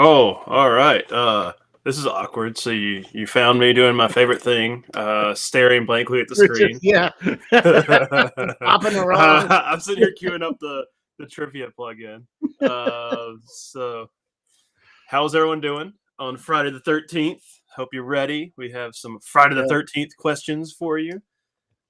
Oh, all right. This is awkward. So you found me doing my favorite thing, staring blankly at the screen. Yeah. Hopping around. I'm sitting here queuing up the trivia plugin. So how's everyone doing on Friday the 13th? Hope you're ready. We have some Friday the 13th questions for you.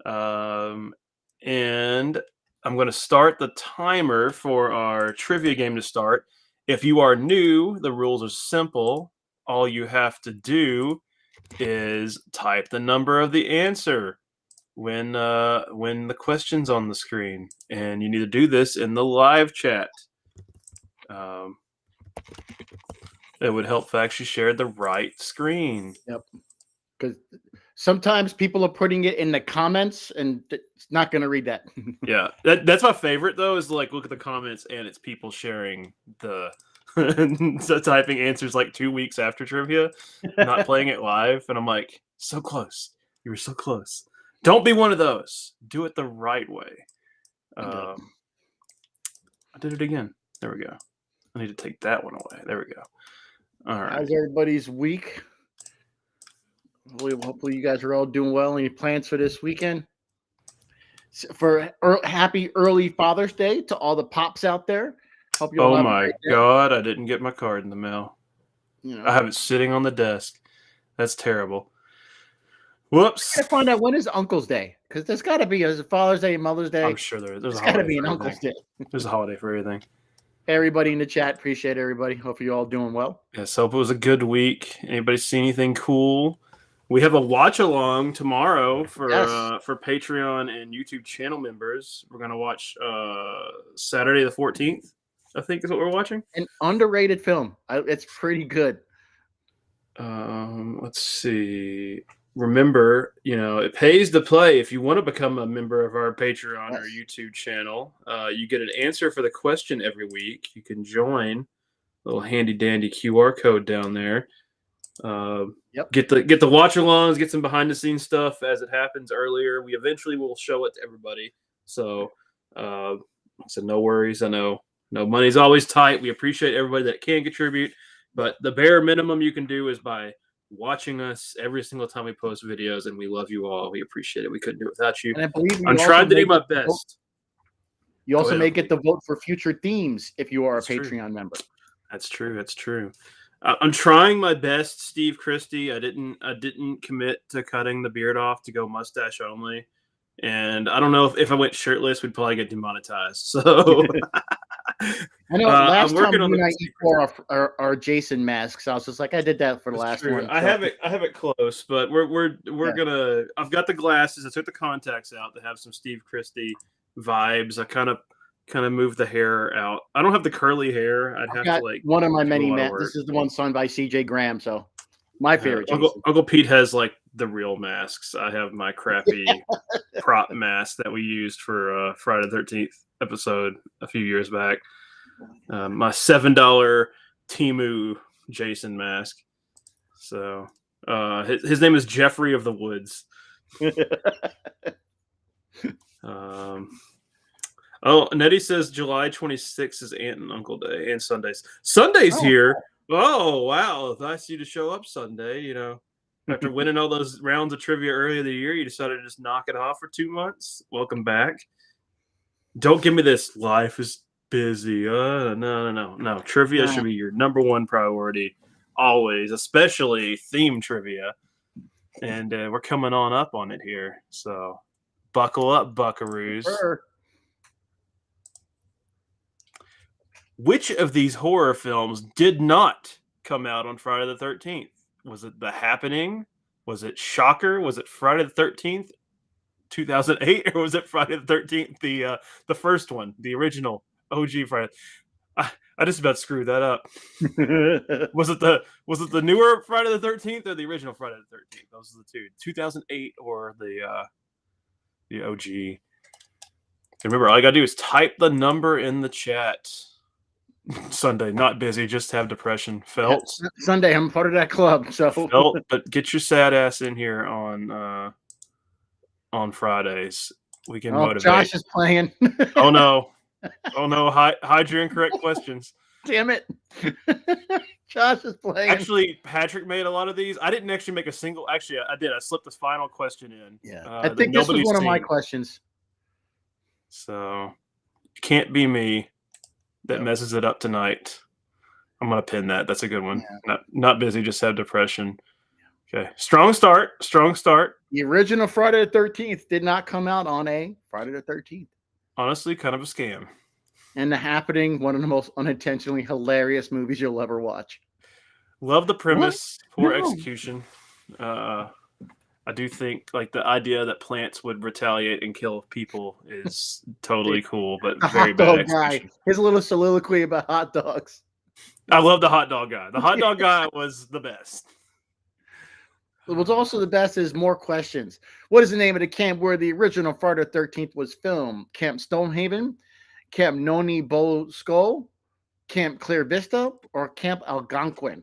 And I'm going to start the timer for our trivia game to start. If you are new, the rules are simple. All you have to do is type the number of the answer when the question's on the screen, and you need to do this in the live chat. It would help if I actually shared the right screen. Yep. Because sometimes people are putting it in the comments, and it's not going to read that. Yeah, that's my favorite though. Is like look at the comments, and it's people sharing the so typing answers like 2 weeks after trivia, not playing it live, and I'm like, so close. You were so close. Don't be one of those. Do it the right way. I did it again. There we go. I need to take that one away. There we go. All right. How's everybody's week? Hopefully you guys are all doing well. Any plans for this weekend? Happy early Father's Day to all the pops out there. Hope you all Oh my God, I didn't get my card in the mail. I have it sitting on the desk. That's terrible. Whoops. I find out when is Uncle's Day, because there's got to be a Father's Day, Mother's Day. I'm sure there's got to be an Uncle's Day. There's a holiday for everything. Everybody in the chat, appreciate everybody. Hope you're all doing well. Yes, hope it was a good week. Anybody see anything cool? We have a watch along tomorrow for Patreon and YouTube channel members. We're gonna watch Saturday the 14th. I think is what we're watching. An underrated film. It's pretty good. Let's see. Remember, it pays to play. If you want to become a member of our Patreon or YouTube channel, you get an answer for the question every week. You can join. Little handy dandy QR code down there. Get the watch alongs, get some behind the scenes stuff as it happens earlier. We eventually will show it to everybody. So no worries. I know money's always tight. We appreciate everybody that can contribute, but the bare minimum you can do is by watching us every single time we post videos, and we love you all. We appreciate it. We couldn't do it without you. And I believe I'm trying to do my best. You also may get the vote for future themes if you are a Patreon member. That's true. I'm trying my best, Steve Christie. I didn't commit to cutting the beard off to go mustache only. And I don't know if I went shirtless, we'd probably get demonetized. So I know last time you and I wore our Jason masks, I was just like, I did that for the last one. So. I have it close, but we're gonna. I've got the glasses. I took the contacts out to have some Steve Christie vibes. I kind of moved the hair out. I don't have the curly hair. I'd have to like one of my many masks. This is the one signed by CJ Graham. So my favorite. Uncle Pete has like the real masks. I have my crappy prop mask that we used for Friday the 13th episode a few years back. My $7 Temu Jason mask. So his name is Jeffrey of the Woods. Nettie says July 26th is Aunt and Uncle Day and Sundays. Sunday's here. Oh wow! Nice of you to show up Sunday. After winning all those rounds of trivia earlier in the year, you decided to just knock it off for 2 months. Welcome back. Don't give me this. Life is busy. No. Trivia should be your number one priority always, especially theme trivia. And we're coming on up on it here. So buckle up, buckaroos. Sure. Which of these horror films did not come out on Friday the 13th? Was it The Happening? Was it Shocker? Was it Friday the 13th, 2008? Or was it Friday the 13th, the first one, the original OG Friday? I just about screwed that up. Was it the newer Friday the 13th or the original Friday the 13th? Those are the two. 2008 or the OG. Remember, all you gotta do is type the number in the chat. Sunday, not busy, just have depression. Felt. Yeah, Sunday, I'm part of that club. So Felt, but get your sad ass in here on Fridays. We can motivate. Josh is playing. Oh no. Oh no, hide your incorrect questions. Damn it. Josh is playing. Actually, Patrick made a lot of these. I didn't actually make a single. Actually, I did. I slipped this final question in. Yeah. I think this was one of my questions. So, it can't be me that messes it up tonight. I'm going to pin that. That's a good one. Yeah. Not busy, just have depression. Okay. Strong start. The original Friday the 13th did not come out on a Friday the 13th. Honestly, kind of a scam. And The Happening, one of the most unintentionally hilarious movies you'll ever watch. Love the premise, poor execution. I do think like the idea that plants would retaliate and kill people is totally cool, but very bad execution. His little soliloquy about hot dogs. I love the hot dog guy. The hot dog guy was the best. What's also the best is more questions. What is the name of the camp where the original Friday the 13th was filmed? Camp Stonehaven, Camp Noni Bosco, Camp Clear Vista, or Camp Algonquin?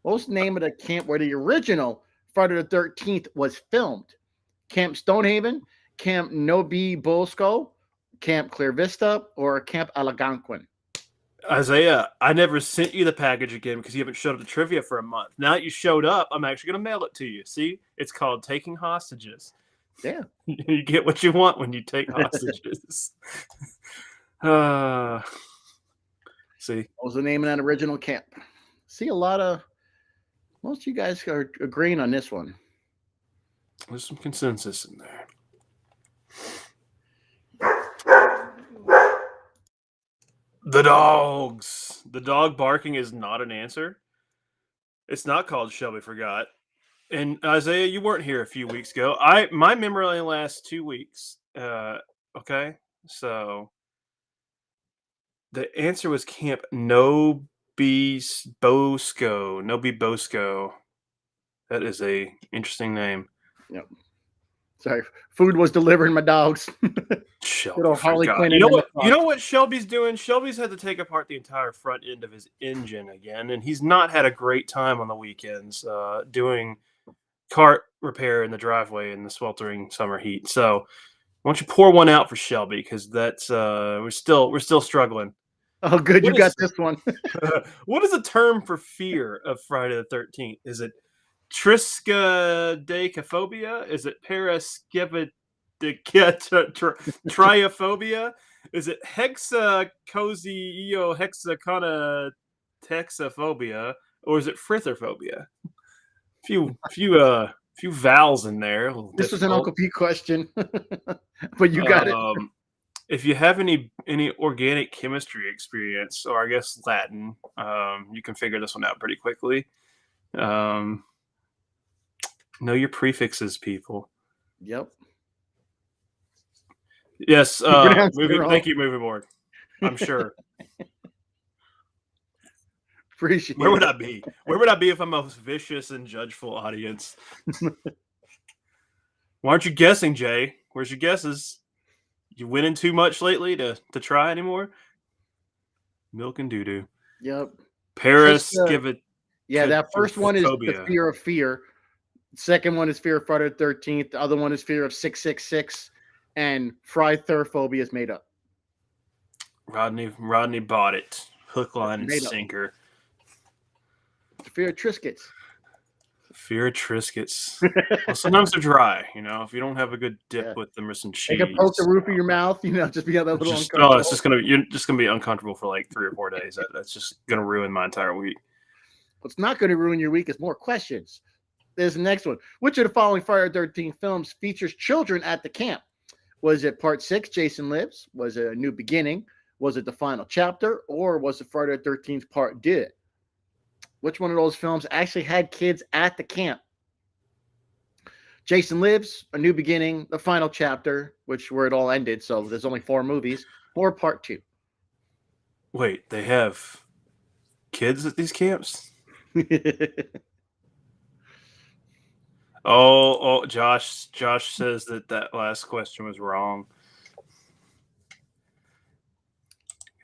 What was the name of the camp where the original Friday the 13th was filmed? Camp Stonehaven, Camp Nobi Bosco, Camp Clear Vista, or Camp Algonquin? Isaiah, I never sent you the package again because you haven't showed up to trivia for a month. Now that you showed up, I'm actually going to mail it to you. See, it's called taking hostages. Yeah. You get what you want when you take hostages. See. What was the name of that original camp? See, most of you guys are agreeing on this one. There's some consensus in there. The dogs. The dog barking is not an answer. It's not called Shelby Forgot. And Isaiah, you weren't here a few weeks ago. My memory only lasts 2 weeks. Okay, so the answer was Camp Nobi Bosco. That is a interesting name. Yep. Sorry, food was delivering my dogs. Harley Quinn. You know what Shelby's doing? Shelby's had to take apart the entire front end of his engine again, and he's not had a great time on the weekends doing cart repair in the driveway in the sweltering summer heat. So, why don't you pour one out for Shelby? Because that's we're still struggling. Oh, good, you got this one. What is the term for fear of Friday the 13th? Is it triskaidekaphobia? Is it paraskevidictriophobia? Is it hexacosiohexaconatexophobia? Or is it fritherphobia? Few vowels in there. This was an Uncle Pete question, but you got it. If you have any organic chemistry experience, or I guess Latin, you can figure this one out pretty quickly. Know your prefixes, people. Yep. Yes. Thank you, movie board. I'm sure. Appreciate. Where would I be? Where would I be if I'm a vicious and judgeful audience? Why aren't you guessing, Jay? Where's your guesses? You winning too much lately to try anymore? Milk and doo-doo. Yep. Yeah, that first one is the fear of fear. Second one is fear of Friday the 13th. The other one is fear of 666. And fritherphobia is made up. Rodney bought it. Hook, line, and sinker. The fear of Triscuits. Fear of Triscuits. Well, sometimes they're dry, if you don't have a good dip with them or some cheese. You can poke the roof of your mouth, just be that little uncomfortable. You're just gonna be uncomfortable for like 3 or 4 days. That's just gonna ruin my entire week. What's not gonna ruin your week is more questions. There's the next one. Which of the following Friday the 13th films features children at the camp? Was it Part 6, Jason Lives? Was it A New Beginning? Was it The Final Chapter? Or was it Friday the 13th Part D? Which one of those films actually had kids at the camp? Jason Lives, A New Beginning, The Final Chapter, where it all ended, so there's only 4 movies, or Part 2. Wait, they have kids at these camps? Oh, Josh says that last question was wrong.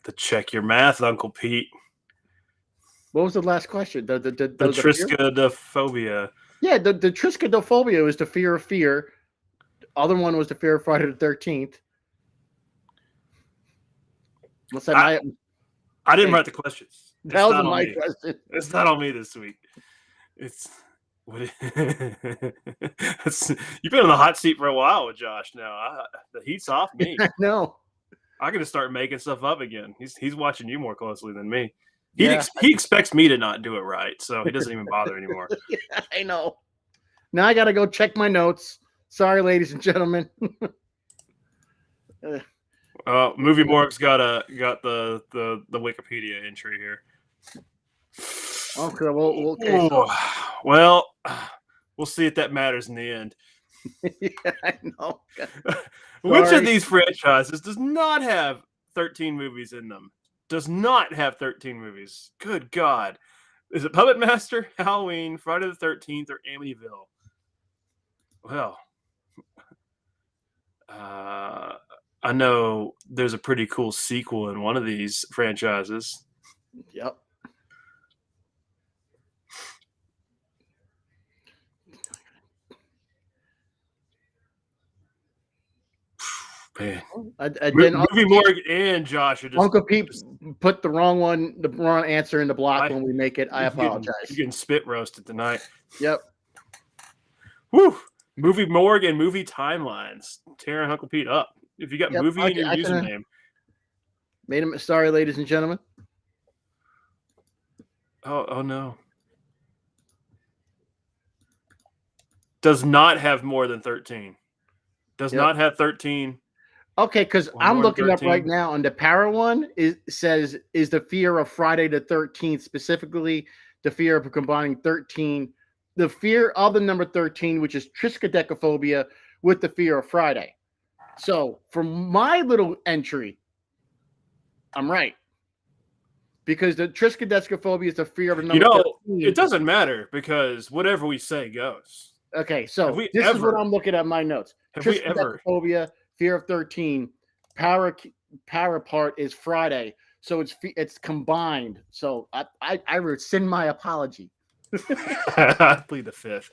To check your math, Uncle Pete. What was the last question? The triskaidekaphobia. Yeah, the triskaidekaphobia was the fear of fear. The other one was the fear of Friday the 13th. What's that? I didn't write the questions. That was my question. It's not on me this week. It's what? You've been on the hot seat for a while with Josh. Now the heat's off me. I know. I got to start making stuff up again. He's watching you more closely than me. Yeah. He expects me to not do it right, so he doesn't even bother anymore. Yeah, I know. Now I got to go check my notes. Sorry, ladies and gentlemen. Movie Morgue's got the Wikipedia entry here. Okay. Well, we'll see if that matters in the end. Yeah, I know. Which of these franchises does not have 13 movies in them? Does not have 13 movies. Good God. Is it Puppet Master, Halloween, Friday the 13th, or Amityville? Well, I know there's a pretty cool sequel in one of these franchises. Yep. Man. Movie Morgue and Josh are just Uncle Pete put the wrong answer in the block when we make it. I apologize. You're getting spit roasted tonight. Yep. Woo! Movie Morgue and movie timelines. Tearing Uncle Pete up. If you got movie in your username. Made him sorry, ladies and gentlemen. Oh no. Does not have more than 13. Does not have 13. Okay, because I'm looking up right now, and the Para one says the fear of Friday the 13th, specifically the fear of combining 13, the fear of the number 13, which is triskaidekaphobia, with the fear of Friday. So for my little entry, I'm right. Because the triskaidekaphobia is the fear of the number 13. It doesn't matter because whatever we say goes. Okay, so this is what I'm looking at my notes. Triskaidekaphobia, fear of 13, para part is Friday, so it's combined. So I rescind my apology. I plead the fifth.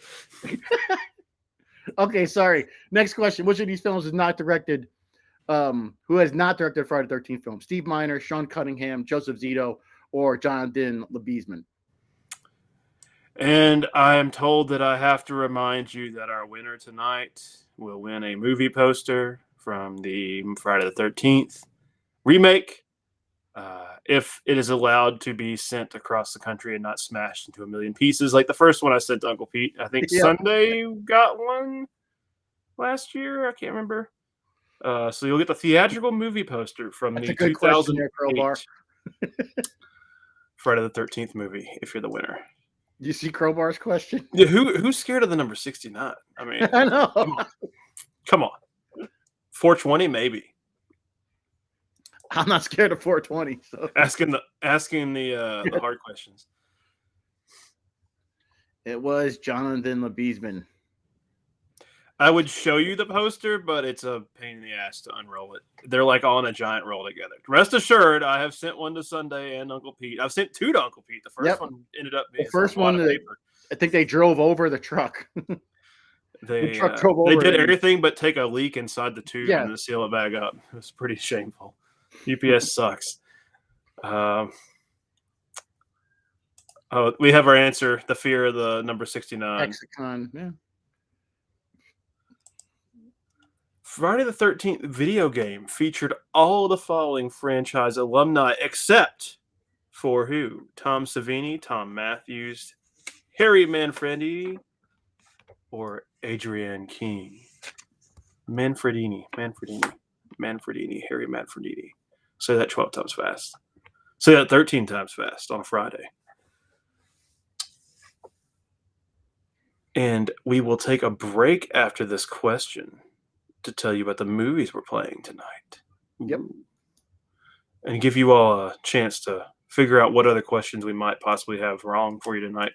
Okay, sorry. Next question: which of these films is not directed? Who has not directed Friday the 13th film? Steve Miner, Sean Cunningham, Joseph Zito, or Jonathan Liebesman? And I am told that I have to remind you that our winner tonight will win a movie poster from the Friday the 13th remake. If it is allowed to be sent across the country and not smashed into a million pieces like the first one I sent to Uncle Pete. I think Sunday got one last year. I can't remember. So you'll get the theatrical movie poster from the 2008 Friday the 13th movie if you're the winner. Do you see Crowbar's question? Yeah, who's scared of the number 69? I mean, I know. Come on. 420 maybe. I'm not scared of 420. So. Asking the hard questions. It was Jonathan Liebesman. I would show you the poster, but it's a pain in the ass to unroll it. They're like all in a giant roll together. Rest assured, I have sent one to Sunday and Uncle Pete. I've sent two to Uncle Pete. The first one ended up being the first one. I think they drove over the truck. The truck drove over. They did everything but take a leak inside the tube and to seal it back up. It was pretty shameful. UPS sucks. We have our answer. The fear of the number 69. Lexicon. Yeah. Friday the 13th video game featured all the following franchise alumni except for who? Tom Savini, Tom Matthews, Harry Manfredini, or Adrienne King. Manfredini, Harry Manfredini. Say that 12 times fast. Say that 13 times fast on a Friday. And we will take a break after this question to tell you about the movies we're playing tonight. Yep. And give you all a chance to figure out what other questions we might possibly have wrong for you tonight.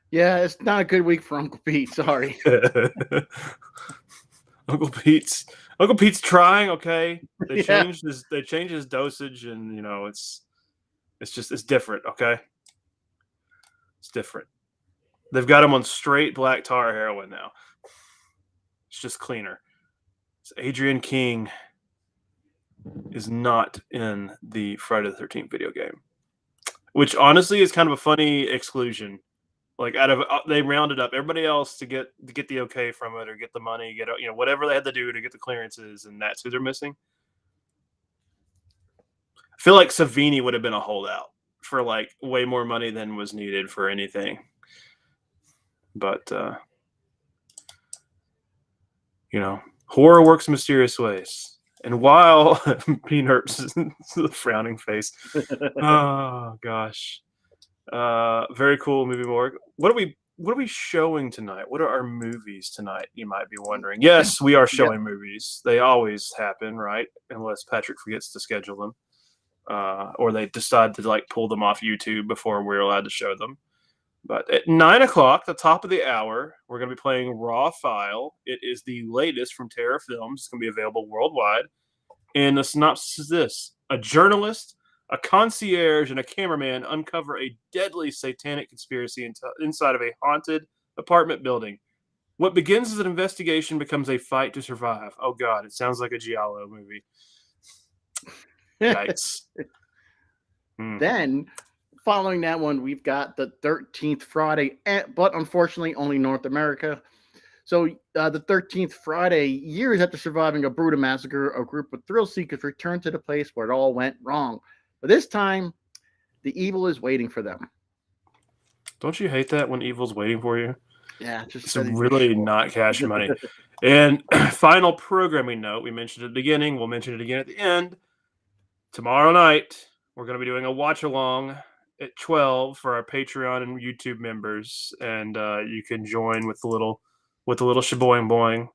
Yeah, it's not a good week for Uncle Pete. Sorry. Uncle Pete's Uncle Pete's trying. Okay, they Yeah. changed his dosage, and it's different. Okay, it's different. They've got him on straight black tar heroin now. It's just cleaner. Adrian King is not in the Friday the 13th video game, which honestly is kind of a funny exclusion. Like they rounded up everybody else to get the okay from it or get the money, get whatever they had to do to get the clearances, and that's who they're missing. I feel like Savini would have been a holdout for like way more money than was needed for anything. But horror works in mysterious ways. And while Peanuts the frowning face, oh gosh, very cool movie morgue. What are we showing tonight? What are our movies tonight? You might be wondering. Yes, we are showing movies. They always happen, right? Unless Patrick forgets to schedule them, or they decide to like pull them off YouTube before we're allowed to show them. But at 9 o'clock, the top of the hour, we're going to be playing Raw File. It is the latest from Terror Films. It's going to be available worldwide. And the synopsis is this: a journalist, a concierge, and a cameraman uncover a deadly satanic conspiracy inside of a haunted apartment building. What begins as an investigation becomes a fight to survive. Oh, God, it sounds like a Giallo movie. Yikes. Then, following that one, we've got the 13th Friday, but unfortunately only North America. So the 13th Friday, years after surviving a brutal massacre, a group of thrill seekers return to the place where it all went wrong. But this time, the evil is waiting for them. Don't you hate that when evil's waiting for you? Yeah, it's really not cash money. And final programming note, we mentioned at the beginning, we'll mention it again at the end. Tomorrow night, we're going to be doing a watch along at 12 for our Patreon and YouTube members, and you can join with the little shaboing boing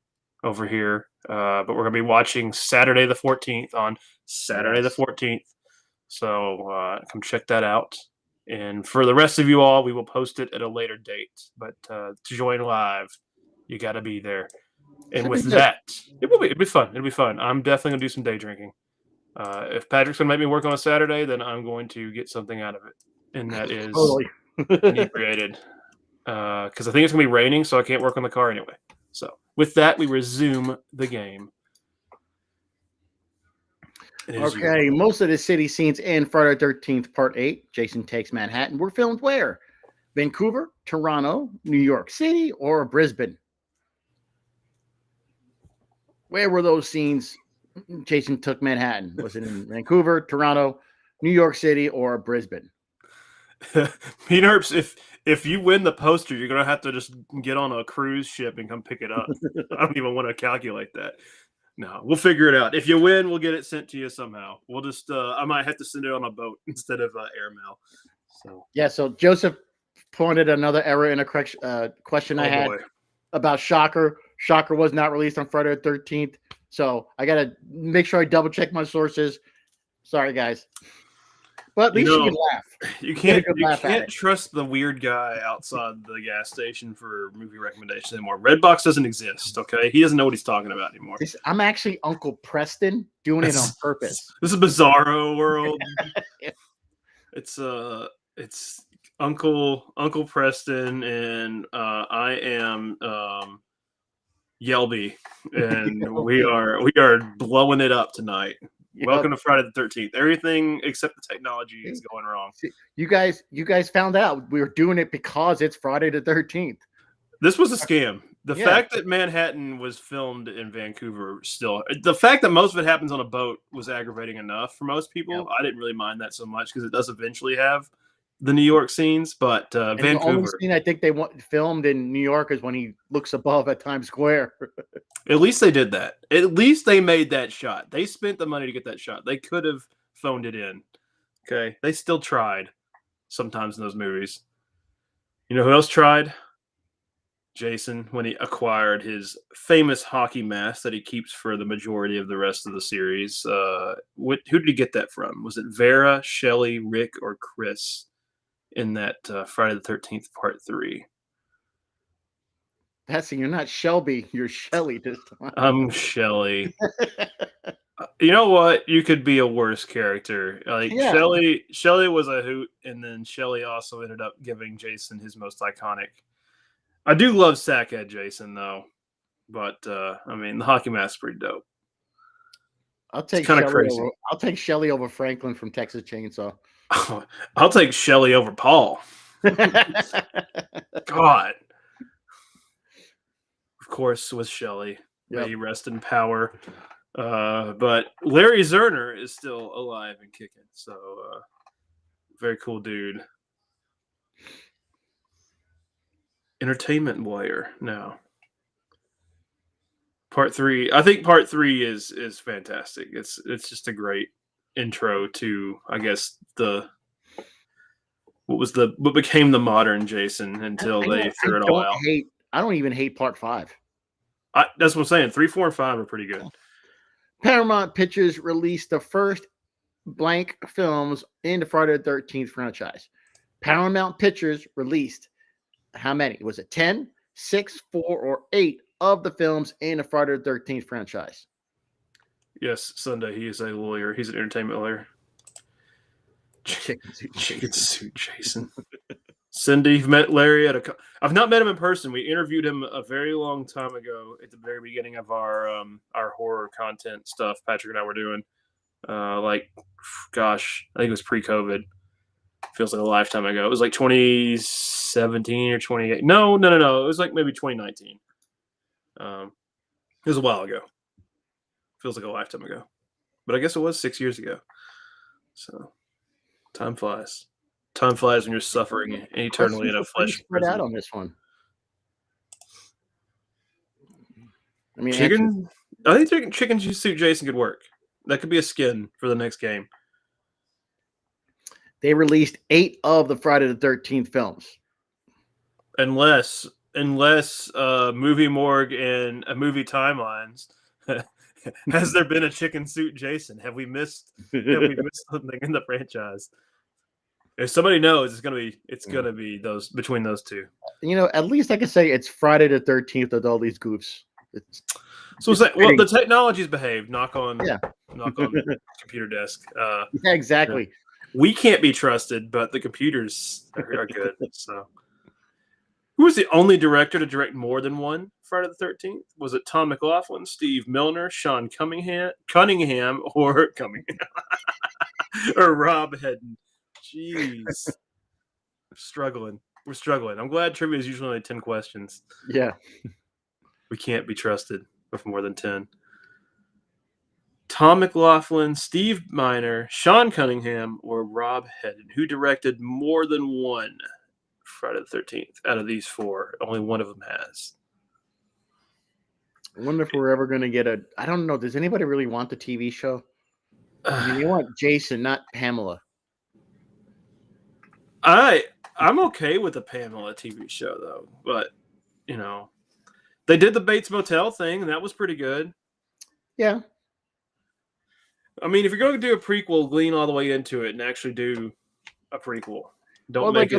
over here. But we're going to be watching Saturday the 14th on Saturday the 14th. So come check that out. And for the rest of you all, we will post it at a later date. But to join live, you got to be there. And with that, it'll be fun. It'll be fun. I'm definitely going to do some day drinking. If Patrick's going to make me work on a Saturday, then I'm going to get something out of it. And that is inebriated. Because I think it's going to be raining, so I can't work on the car anyway. So with that, we resume the game. Okay, most of the city scenes in Friday the 13th Part 8, Jason Takes Manhattan, were filmed where? Vancouver, Toronto, New York City, or Brisbane? Where were those scenes? Jason Took Manhattan. Was it in Vancouver, Toronto, New York City, or Brisbane? Peanuts, if you win the poster, you're gonna have to just get on a cruise ship and come pick it up. I don't even want to calculate that. No, we'll figure it out. If you win, we'll get it sent to you somehow. We'll just I might have to send it on a boat instead of airmail. So yeah. So Joseph pointed another error in a question I had about Shocker. Shocker was not released on Friday the 13th. So I got to make sure I double check my sources. Sorry, guys. But at least you can laugh. You can't trust the weird guy outside the gas station for movie recommendations anymore. Redbox doesn't exist, okay? He doesn't know what he's talking about anymore. I'm actually Uncle Preston doing it on purpose. This is Bizarro World. Yeah. It's Uncle Preston, and I am Yelby, and we are blowing it up tonight. Yep. Welcome to Friday the 13th. Everything except the technology is going wrong. You guys found out we were doing it because it's Friday the 13th. This was a scam. The fact that Manhattan was filmed in Vancouver, the fact that most of it happens on a boat was aggravating enough for most people. Yep. I didn't really mind that so much because it does eventually have the New York scenes, but Vancouver. The only scene I think they filmed in New York is when he looks above at Times Square. At least they did that. At least they made that shot. They spent the money to get that shot. They could have phoned it in. Okay, they still tried sometimes in those movies. You know who else tried? Jason, when he acquired his famous hockey mask that he keeps for the majority of the rest of the series. Who did he get that from? Was it Vera, Shelley, Rick, or Chris in that Friday the 13th Part 3? That's you're not Shelby, you're Shelly this time. I'm Shelly. You know what? You could be a worse character. Like Yeah. Shelly was a hoot, and then Shelly also ended up giving Jason his most iconic. I do love Sackhead Jason though, but I mean the hockey mask's pretty dope. I'll It's take kind of Shelly crazy. over. I'll take Shelly over Franklin from Texas Chainsaw. I'll take Shelly over Paul. God. Of course, with Shelly. May he rest in power. But Larry Zerner is still alive and kicking. So, very cool dude. Entertainment Wire now. Part 3. I think part 3 is fantastic. It's just a great intro to, I guess, what became the modern Jason until they threw it all out. I don't even hate part 5. That's what I'm saying. 3, 4, and 5 are pretty good. Paramount Pictures released the first blank films in the Friday the 13th franchise. Paramount Pictures released how many? Was it 10, 6, 4, or 8 of the films in the Friday the 13th franchise? Yes, Sunday. He is a lawyer. He's an entertainment lawyer. Chicken Suit Jason. Cindy, you've met Larry I've not met him in person. We interviewed him a very long time ago at the very beginning of our horror content stuff Patrick and I were doing. I think it was pre-COVID. Feels like a lifetime ago. It was like 2017 or 28. No. It was like maybe 2019. It was a while ago. Feels like a lifetime ago. But I guess it was 6 years ago. So time flies. Time flies when you're suffering eternally in a flesh spread out on this one. I mean, I think Chicken Suit Jason could work. That could be a skin for the next game. They released 8 of the Friday the 13th films. Unless Movie Morgue and Movie Timelines. Has there been a Chicken Suit Jason? Have we missed something in the franchise? If somebody knows, it's gonna be those between those two. At least I can say it's Friday the 13th with all these goofs. The technology's behaved. Knock on computer desk. Yeah, exactly. We can't be trusted, but the computers are good. So, who was the only director to direct more than one Friday the 13th? Was it Tom McLaughlin, Steve Milner, Sean Cunningham, or or Rob Hedden? Jeez. We're struggling. I'm glad trivia is usually only 10 questions. Yeah. We can't be trusted with more than 10. Tom McLaughlin, Steve Miner, Sean Cunningham, or Rob Hedden? Who directed more than one Friday the 13th out of these 4? Only one of them has. I wonder if we're ever going to get I don't know. Does anybody really want the TV show? I mean, they want Jason, not Pamela. I'm okay with the Pamela TV show though, but they did the Bates Motel thing, and that was pretty good. Yeah. I mean, if you're going to do a prequel, lean all the way into it and actually do a prequel. Don't make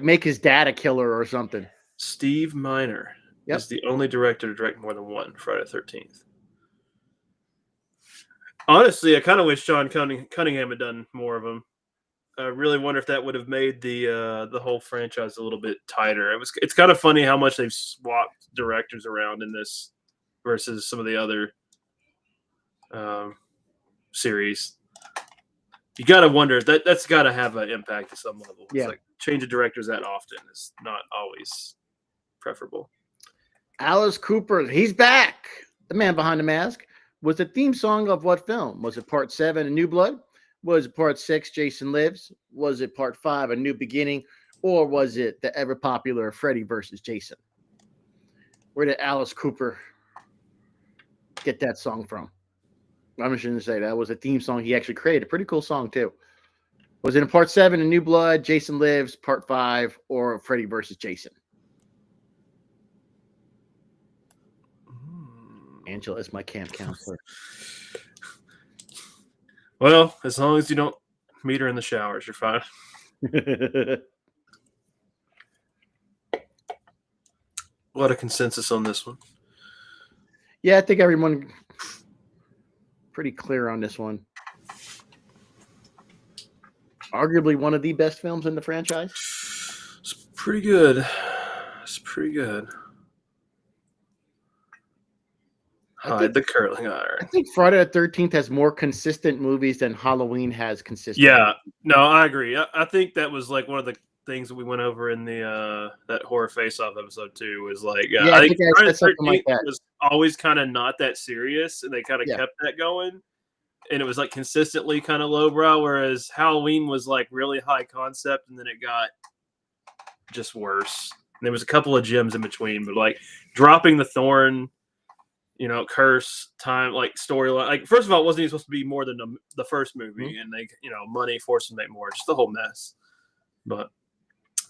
make his dad a killer or something. Steve Miner is the only director to direct more than one Friday the 13th. Honestly, I kind of wish Sean Cunningham had done more of them. I really wonder if that would have made the whole franchise a little bit tighter. It's kind of funny how much they've swapped directors around in this versus some of the other series. You got to wonder that's got to have an impact at some level. Yeah. It's like change of directors that often is not always preferable. Alice Cooper, he's back. The man behind the mask was the theme song of what film? Was it Part 7, A New Blood? Was it Part 6, Jason Lives? Was it Part 5, A New Beginning? Or was it the ever popular Freddy versus Jason? Where did Alice Cooper get that song from? I'm just going to say that was a theme song he actually created. A pretty cool song, too. Was it in Part 7, A New Blood, Jason Lives, Part 5, or Freddy versus Jason? Angela is my camp counselor. Well, as long as you don't meet her in the showers, you're fine. A lot of consensus on this one. Yeah, I think everyone pretty clear on this one. Arguably one of the best films in the franchise. It's pretty good. It's pretty good. Hide the curling iron. I think Friday the 13th has more consistent movies than Halloween has consistent. Yeah, no, I agree. I think that was like one of the things that we went over in the that horror face-off episode too. Was like, I think Friday the 13th was always kind of not that serious, and they kind of kept that going, and it was like consistently kind of lowbrow. Whereas Halloween was like really high concept, and then it got just worse. And there was a couple of gems in between, but like dropping the thorn. Curse time, like storyline. Like, first of all, it wasn't even supposed to be more than the first movie, and they, money forced them to make more. Just the whole mess. But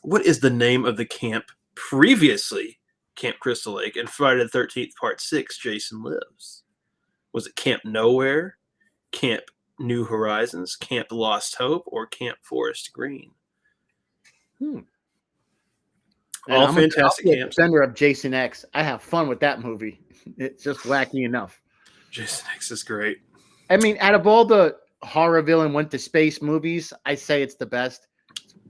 what is the name of the camp previously Camp Crystal Lake and Friday the 13th Part 6, Jason Lives? Was it Camp Nowhere, Camp New Horizons, Camp Lost Hope, or Camp Forest Green? All fantastic camps. Defender of Jason X. I have fun with that movie. It's just wacky enough. Jason X is great. I mean, out of all the horror villain went to space movies, I say it's the best.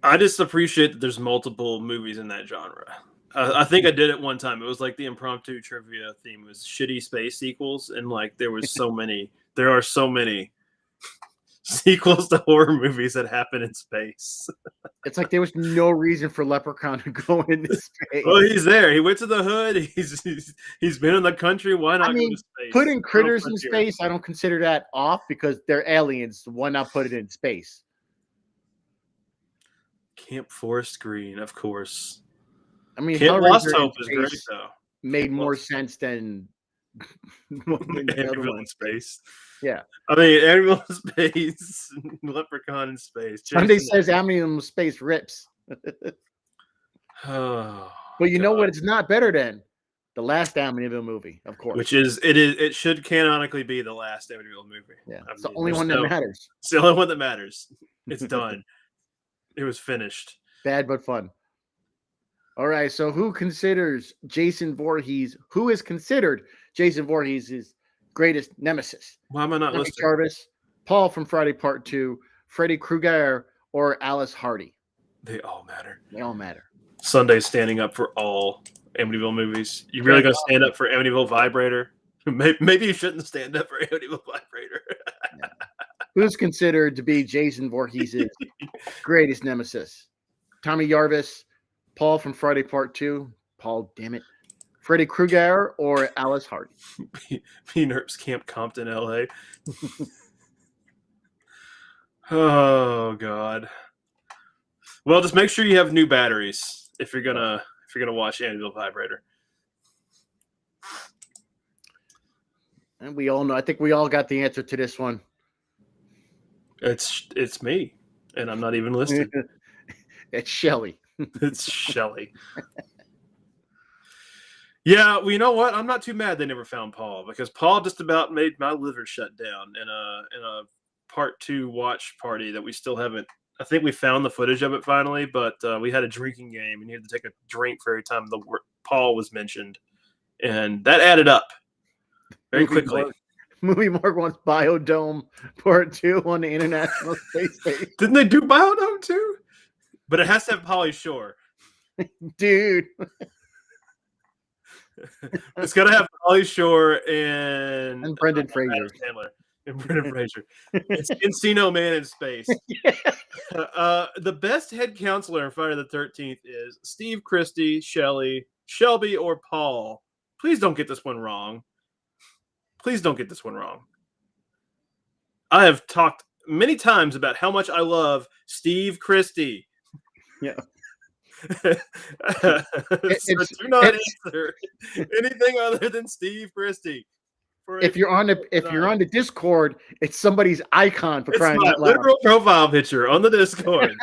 I just appreciate that there's multiple movies in that genre. I think I did it one time. It was like the impromptu trivia theme was shitty space sequels, and like there was so many. There are so many sequels to horror movies that happen in space. It's like there was no reason for Leprechaun to go into space. Well, he's there. He went to the hood. He's been in the country. Why not go to space? Putting critters in space, I don't consider that off because they're aliens. Why not put it in space? Camp Forest Green, of course. I mean, Camp Lost Hope is great though. Made more sense than Animal in Space. Yeah. I mean, Animal in Space, Leprechaun in Space. Sunday says Animal in Space rips. Oh, but you know what? It's not better than the last Amityville movie, of course. Which is it should canonically be the last Amityville movie. Yeah, it's the only one that matters. It's the only one that matters. It's done. It was finished. Bad but fun. All right, so who is considered Jason Voorhees' greatest nemesis? Why am I not listening? Jarvis, Paul from Friday Part 2, Freddy Krueger, or Alice Hardy? They all matter. They all matter. Sunday's standing up for all Amityville movies. You really gonna stand up for Amityville Vibrator? Maybe you shouldn't stand up for Amityville Vibrator. Yeah. Who's considered to be Jason Voorhees' greatest nemesis? Tommy Jarvis, Paul from Friday Part 2, Paul, damn it, Freddy Krueger, or Alice Hardy? P-Nerps Camp Compton, LA. Oh God. Well, just make sure you have new batteries if you're gonna watch Amityville Vibrator. And we all know. I think we all got the answer to this one. It's me, and I'm not even listening. It's Shelly. It's Shelly. Yeah, well, you know what? I'm not too mad they never found Paul because Paul just about made my liver shut down in a Part 2 watch party that we still haven't. I think we found the footage of it finally, but we had a drinking game and you had to take a drink for every time the word Paul was mentioned, and that added up very quickly. Movie Mark wants Biodome Part 2 on the International Space Station. Didn't they do Biodome too? But it has to have Pauly Shore. Dude. It's got to have Pauly Shore and Brendan Fraser. And Brendan Fraser. It's Encino Man in space. Yeah. The best head counselor in Friday the 13th is Steve Christie, Shelby, or Paul. Please don't get this one wrong. Please don't get this one wrong. I have talked many times about how much I love Steve Christie. Yeah. So do not answer anything other than Steve Christie. If you're on the Discord, it's somebody's icon for crying out loud. It's my literal profile picture on the Discord.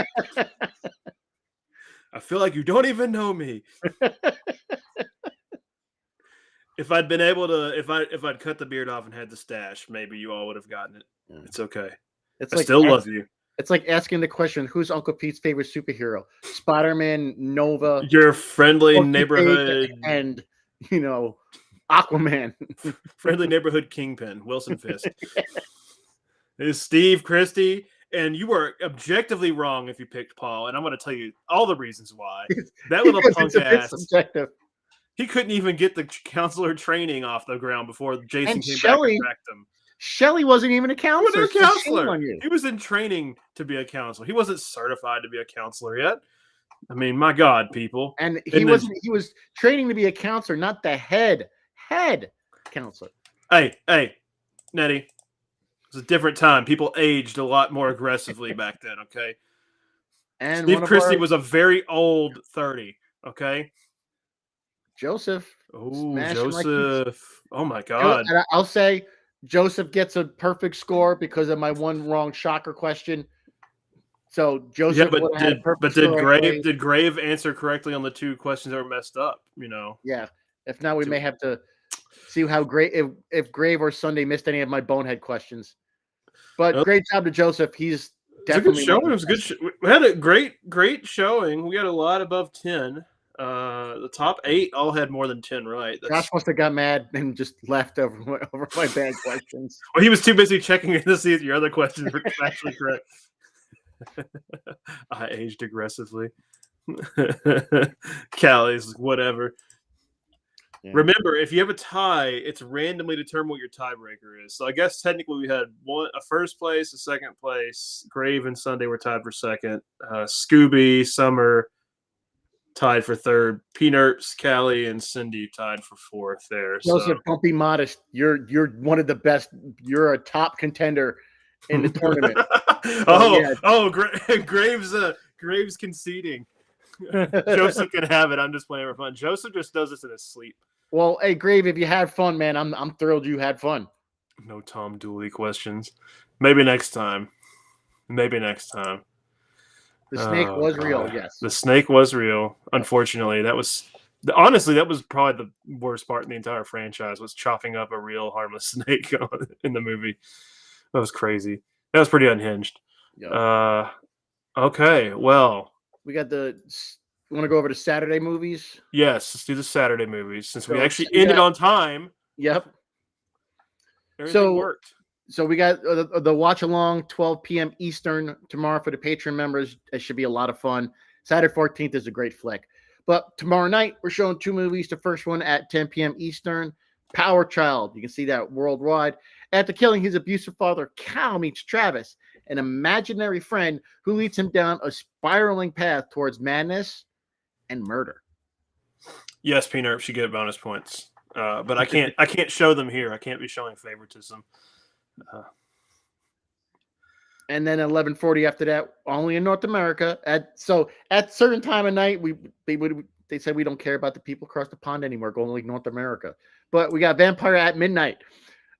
I feel like you don't even know me. If I'd been able to, if I'd cut the beard off and had the stash, maybe you all would have gotten it. Yeah. It's okay. I still love you. It's like asking the question, who's Uncle Pete's favorite superhero? Spider-Man, Nova, Your friendly Porky Pig, neighborhood, and Aquaman. friendly neighborhood kingpin, Wilson Fisk. Is Steve Christie, and you were objectively wrong if you picked Paul, and I'm going to tell you all the reasons why. That little Because punk it's a bit ass, subjective. he couldn't even get the counselor training off the ground before Jason And came back and wrecked him. Shelley wasn't even a He counselor. wasn't a counselor. On you. He was in training to be a counselor. He wasn't certified to be a counselor yet. I mean, my God, people. And he wasn't. He was training to be a counselor, not the head counselor. Hey, Nettie. It was a different time. People aged a lot more aggressively back then, okay? And Steve Christie was a very old 30, okay? Joseph. Oh, Joseph. Oh, my God. And I'll say Joseph gets a perfect score because of my one wrong shocker question. So Joseph did Grave answer correctly on the 2 questions that were messed up, Yeah. If not, we may have to see how great if Grave or Sunday missed any of my bonehead questions. But great job to Joseph. He's definitely it was a good show. We had a great showing. We got a lot above 10. The top 8 all had more than 10 right. Josh must have got mad and just left over my bad questions. Well, he was too busy checking to see if your other questions were actually correct. I aged aggressively. Callie's whatever. Yeah. Remember, if you have a tie, it's randomly determined what your tiebreaker is. So I guess technically we had a first place, a second place. Grave and Sunday were tied for second. Scooby, Summer tied for third. Peanuts, Callie, and Cindy tied for fourth there. Joseph, don't be modest. You're one of the best. You're a top contender in the tournament. Graves conceding. Joseph can have it. I'm just playing for fun. Joseph just does this in his sleep. Well, hey, Grave, if you had fun, man, I'm thrilled you had fun. No Tom Dooley questions. Maybe next time. The snake was real, yes. The snake was real. Unfortunately, that was probably the worst part in the entire franchise, was chopping up a real harmless snake in the movie. That was crazy. That was pretty unhinged. Yep. Okay, well. We got you want to go over to Saturday movies? Yes, let's do the Saturday movies since we actually ended on time. Yep. Everything worked. So we got the watch along 12 p.m. Eastern tomorrow for the Patreon members. It should be a lot of fun. Saturday 14th is a great flick. But tomorrow night, we're showing 2 movies. The first one at 10 p.m. Eastern, Power Child. You can see that worldwide. After killing his abusive father, Cal meets Travis, an imaginary friend who leads him down a spiraling path towards madness and murder. Yes, Peanut should get bonus points, but I can't show them here. I can't be showing favoritism. And then 11:40 after that, only in North America. At certain time of night, they said we don't care about the people across the pond anymore, going like North America. But we got Vampire at Midnight,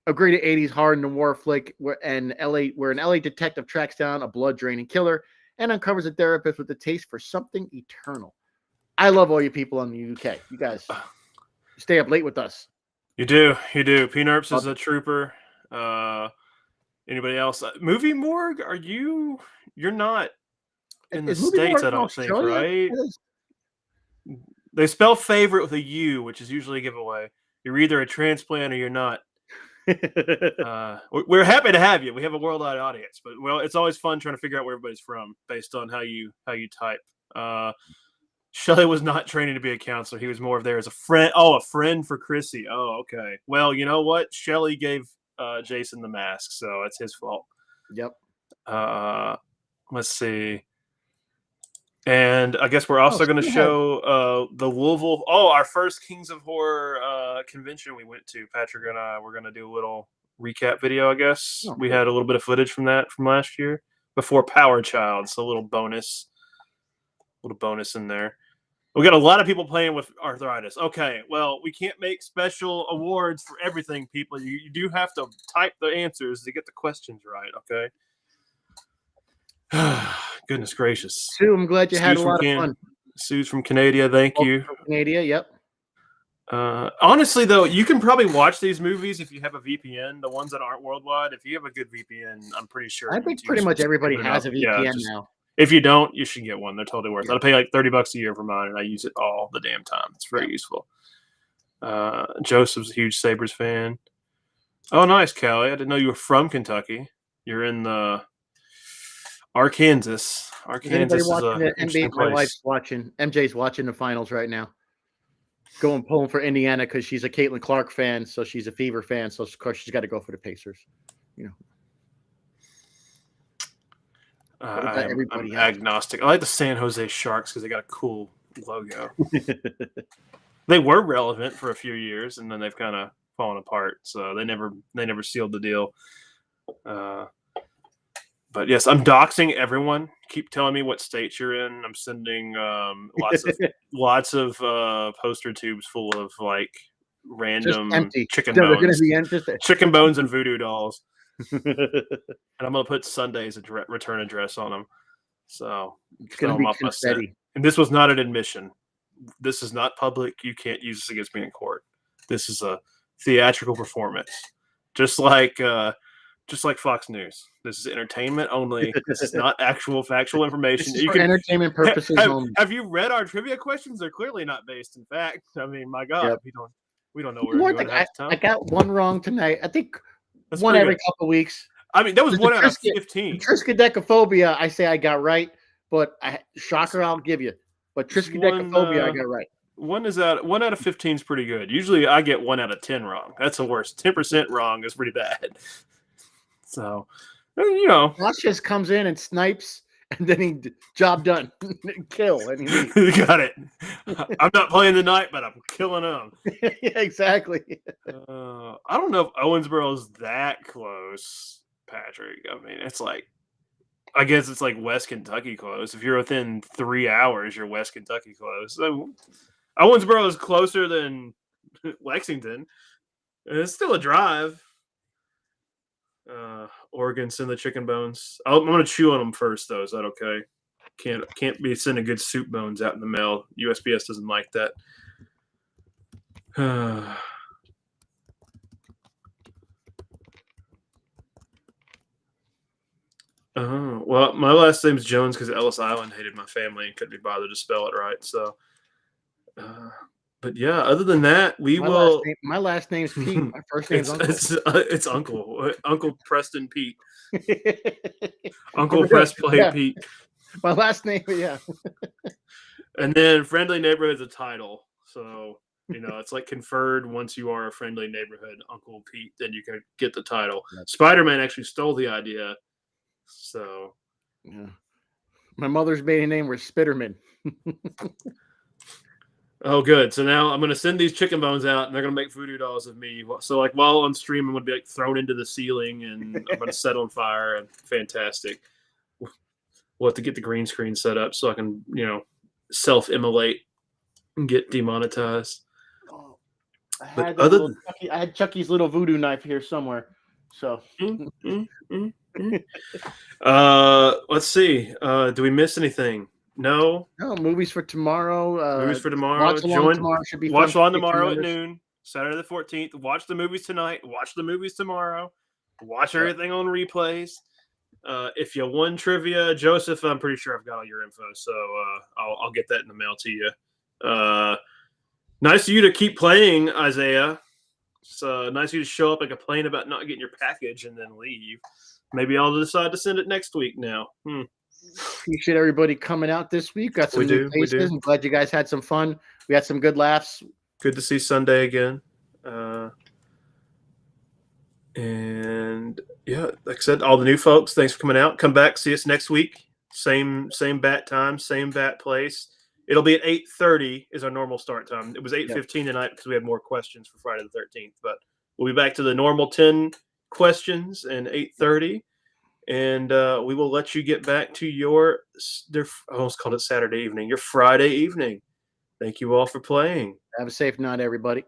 a great 80s horror noir flick where an LA detective tracks down a blood-draining killer and uncovers a therapist with a taste for something eternal. I love all you people in the UK. You guys stay up late with us. You do. Peanuts is a trooper. Anybody else? Movie Morgue? You're not in the States, I don't think, right? They spell favorite with a U, which is usually a giveaway. You're either a transplant or you're not. We're happy to have you. We have a worldwide audience, but it's always fun trying to figure out where everybody's from based on how you type. Shelley was not training to be a counselor. He was more of there as a friend. Oh, a friend for Chrissy. Oh, okay. Well, you know what? Shelley gave Jason the mask, so it's his fault. Yep. Let's see. And I guess we're also going to show the Louisville. Oh, our first Kings of Horror convention we went to. Patrick and I were going to do a little recap video, I guess. Oh, we had a little bit of footage from that from last year before Power Child. So a little bonus in there. We got a lot of people playing with arthritis. Okay, well, we can't make special awards for everything, people. You do have to type the answers to get the questions right, okay? Goodness gracious. Sue, I'm glad you had a lot of fun. Sue's from Canada, thank you. From Canada, yep. Honestly, though, you can probably watch these movies if you have a VPN. The ones that aren't worldwide, if you have a good VPN, I'm pretty sure. I think pretty much everybody has a VPN now. If you don't, you should get one. They're totally worth it. Yeah. I pay like $30 a year for mine, and I use it all the damn time. It's very useful. Joseph's a huge Sabres fan. Oh, nice, Callie. I didn't know you were from Kentucky. You're in the Arkansas. Arkansas is watching the NBA? My wife's watching. MJ's watching the finals right now. Pulling for Indiana because she's a Caitlin Clark fan, so she's a Fever fan. So of course she's got to go for the Pacers. I'm agnostic. I like the San Jose Sharks because they got a cool logo. They were relevant for a few years, and then they've kind of fallen apart. So they never sealed the deal. But yes, I'm doxing everyone. Keep telling me what state you're in. I'm sending lots of poster tubes full of like random chicken bones, chicken bones and voodoo dolls. And I'm gonna put Sunday's return address on them. So it's gonna be confetti. And this was not an admission. This is not public. You can't use this against me in court. This is a theatrical performance, just like Fox News. This is entertainment only. This is not actual factual information. You can entertainment purposes only. Have you read our trivia questions? They're clearly not based in fact. I mean, my God, we don't know where we're going. I got one wrong tonight. I think that's one every couple of weeks. I mean, that was one out of 15. Triskaidekaphobia, I say I got right, but shocker, I'll give you. But triskaidekaphobia, I got right. One out of 15 is pretty good. Usually, I get 1 out of 10 wrong. That's the worst. 10% wrong is pretty bad. So, Josh just comes in and snipes, and then job done, kill, and he got it. I'm not playing tonight, but I'm killing them. Yeah, exactly. I don't know if Owensboro is that close, Patrick. I mean, it's like, I guess it's like West Kentucky close. If you're within 3 hours, you're West Kentucky close. So Owensboro is closer than Lexington. It's still a drive. Oregon, send the chicken bones. I'm going to chew on them first, though. Is that okay? Can't be sending good soup bones out in the mail. USPS doesn't like that. Well, my last name's Jones because Ellis Island hated my family and couldn't be bothered to spell it right. So, but yeah, other than that, my last name's Pete. My first name's Uncle. It's Uncle Preston Pete. Uncle Press Play Pete. My last name, yeah. And then Friendly Neighborhood's a title. So, it's like conferred once you are a friendly neighborhood, Uncle Pete, then you can get the title. Spider-Man actually stole the idea. So, yeah. My mother's maiden name was Spitterman. Oh, good. So now I'm going to send these chicken bones out, and they're going to make voodoo dolls of me. So, like, while on stream, I'm going to be, like, thrown into the ceiling, and I'm going to set on fire. And fantastic. We'll have to get the green screen set up so I can, self-immolate and get demonetized. Oh, I had Chucky's little voodoo knife here somewhere. So. Let's see. Do we miss anything? No, movies for tomorrow. Movies for tomorrow. Watch along tomorrow should be watch along tomorrow at noon. Saturday the 14th. Watch the movies tonight. Watch the movies tomorrow. Watch everything on replays. If you won trivia, Joseph, I'm pretty sure I've got all your info, so I'll get that in the mail to you. Nice of you to keep playing, Isaiah. It's nice of you to show up and complain about not getting your package and then leave. Maybe I'll decide to send it next week now. Appreciate everybody coming out this week. Got some new faces. I'm glad you guys had some fun. We had some good laughs. Good to see Sunday again. And yeah, like I said, all the new folks, thanks for coming out. Come back, see us next week. Same bat time, same bat place. It'll be at 8:30 is our normal start time. It was 8:15 tonight because we had more questions for Friday the 13th. But we'll be back to the normal 10 questions and 8:30. And we will let you get back to I almost called it Saturday evening, your Friday evening. Thank you all for playing. Have a safe night, everybody.